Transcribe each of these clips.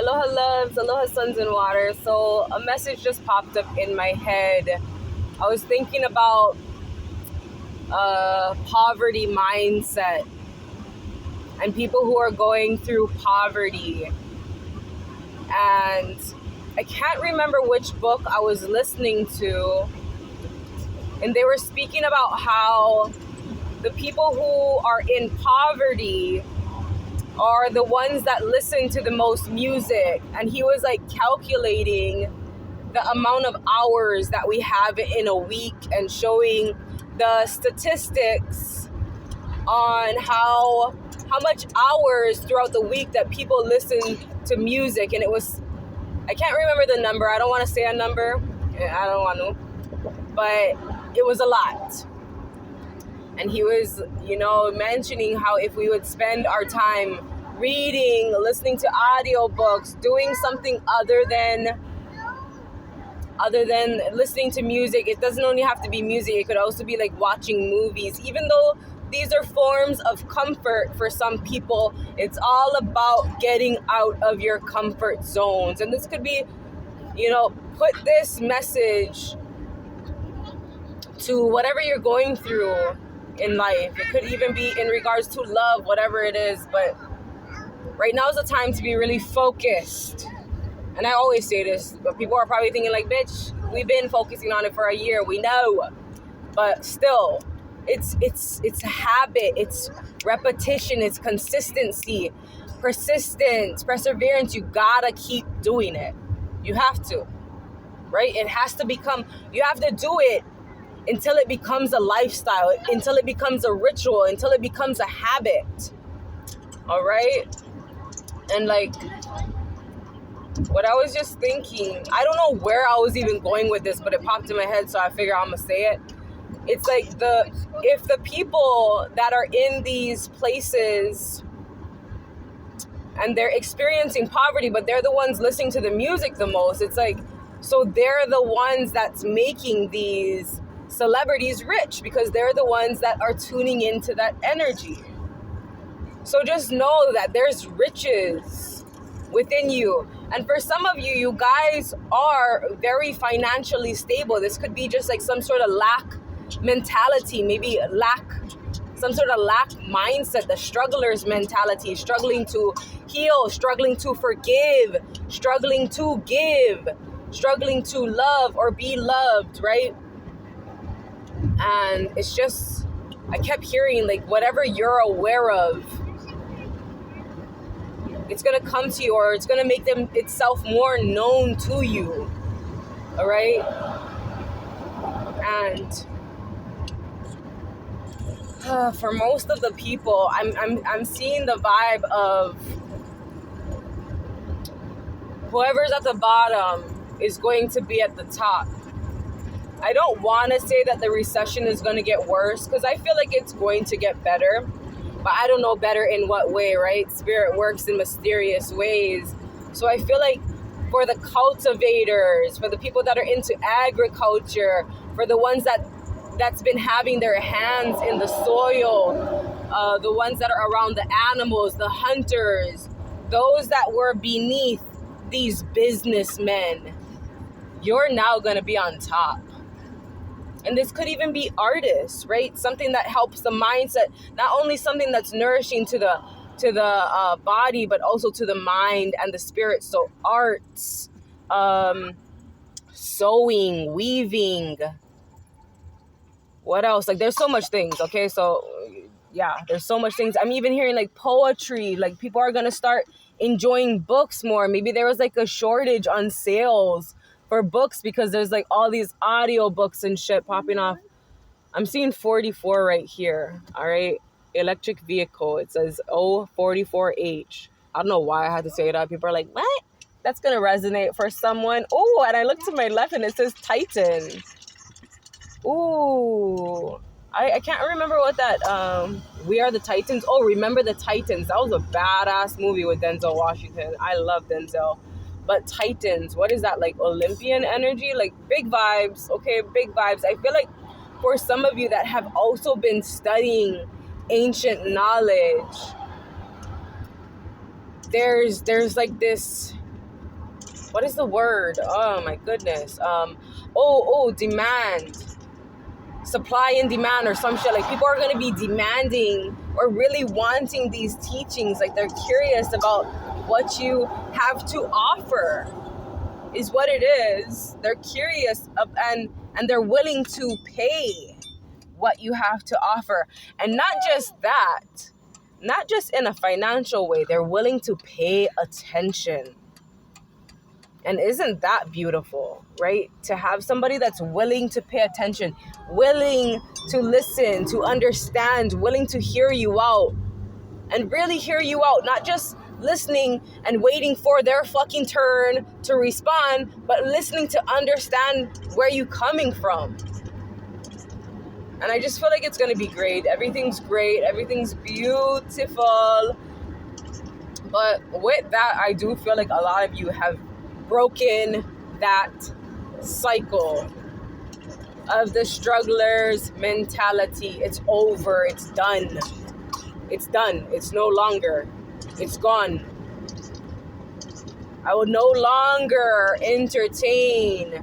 Aloha loves, aloha suns and water. So a message just popped up in my head. I was thinking about poverty mindset and people who are going through poverty. And I can't remember which book I was listening to. And they were speaking about how the people who are in poverty are the ones that listen to the most music. And he was like calculating the amount of hours that we have in a week and showing the statistics on how much hours throughout the week that people listen to music. And it was, I can't remember the number. I don't want to say a number. I don't want to. But it was a lot. And he was, mentioning how if we would spend our time reading, listening to audiobooks, doing something other than listening to music. It doesn't only have to be music. It could also be like watching movies. Even though these are forms of comfort for some people, it's all about getting out of your comfort zones. And this could be, put this message to whatever you're going through in life. It could even be in regards to love, whatever it is. But right now is the time to be really focused. And I always say this, but people are probably thinking like, bitch, we've been focusing on it for a year. We know. But still, it's a habit. It's repetition. It's consistency, persistence, perseverance. You gotta keep doing it. You have to, right? It has to become, you have to do it until it becomes a lifestyle, until it becomes a ritual, until it becomes a habit. All right? And like, what I was just thinking, I don't know where I was even going with this, but it popped in my head, so I figure I'm gonna say it. It's like if the people that are in these places and they're experiencing poverty, but they're the ones listening to the music the most, it's like, so they're the ones that's making these celebrities rich because they're the ones that are tuning into that energy. So just know that there's riches within you. And for some of you, you guys are very financially stable. This could be just like some sort of lack mentality, maybe some sort of lack mindset, the struggler's mentality, struggling to heal, struggling to forgive, struggling to give, struggling to love or be loved, right? And it's just, I kept hearing like whatever you're aware of, it's going to come to you, or it's going to make itself more known to you. All right? And for most of the people, I'm seeing the vibe of whoever's at the bottom is going to be at the top. I don't want to say that the recession is going to get worse, because I feel like it's going to get better. But I don't know better in what way, right? Spirit works in mysterious ways. So I feel like for the cultivators, for the people that are into agriculture, for the ones that's been having their hands in the soil, the ones that are around the animals, the hunters, those that were beneath these businessmen, you're now going to be on top. And this could even be artists, right? Something that helps the mindset, not only something that's nourishing to the body, but also to the mind and the spirit. So arts, sewing, weaving, what else? Like there's so much things, okay? So yeah, there's so much things. I'm even hearing like poetry, like people are going to start enjoying books more. Maybe there was like a shortage on sales for books because there's like all these audio books and shit popping off. I'm seeing 44 right here. All right. Electric vehicle. It says 044H. I don't know why I had to say that. People are like, what? That's going to resonate for someone. Oh, and I looked to my left and it says Titan. Ooh. I can't remember what that, We Are the Titans. Oh, Remember the Titans. That was a badass movie with Denzel Washington. I love Denzel. But Titans, what is that, like Olympian energy? Like big vibes, okay, big vibes. I feel like for some of you that have also been studying ancient knowledge, there's like this what is the word? Oh my goodness. Demand. Supply and demand or some shit. Like, people are going to be demanding or really wanting these teachings. Like, they're curious about what you have to offer, is what it is. They're curious and they're willing to pay what you have to offer. And not just that, not just in a financial way, they're willing to pay attention. And isn't that beautiful, right? To have somebody that's willing to pay attention, willing to listen, to understand, willing to hear you out and really hear you out, not just listening and waiting for their fucking turn to respond, but listening to understand where you're coming from. And I just feel like it's going to be great. Everything's great. Everything's beautiful. But with that, I do feel like a lot of you have broken that cycle of the struggler's mentality. It's over. It's done. It's done. It's no longer. It's gone. I will no longer entertain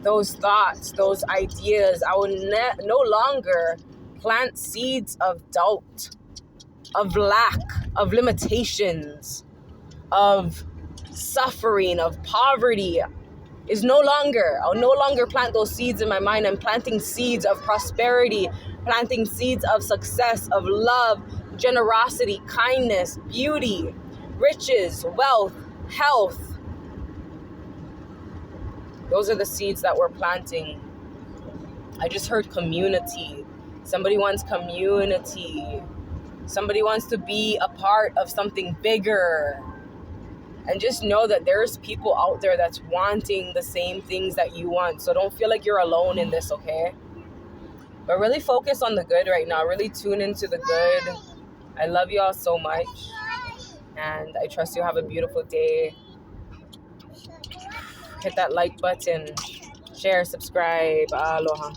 those thoughts, those ideas. I will no longer plant seeds of doubt, of lack, of limitations, of suffering, of poverty. Is no longer. I'll no longer plant those seeds in my mind. I'm planting seeds of prosperity, planting seeds of success, of love, generosity, kindness, beauty, riches, wealth, health. Those are the seeds that we're planting. I just heard community. Somebody wants community. Somebody wants to be a part of something bigger. And just know that there's people out there that's wanting the same things that you want. So don't feel like you're alone in this, okay? But really focus on the good right now. Really tune into the good. I love you all so much. And I trust you have a beautiful day. Hit that like button. Share, subscribe. Aloha.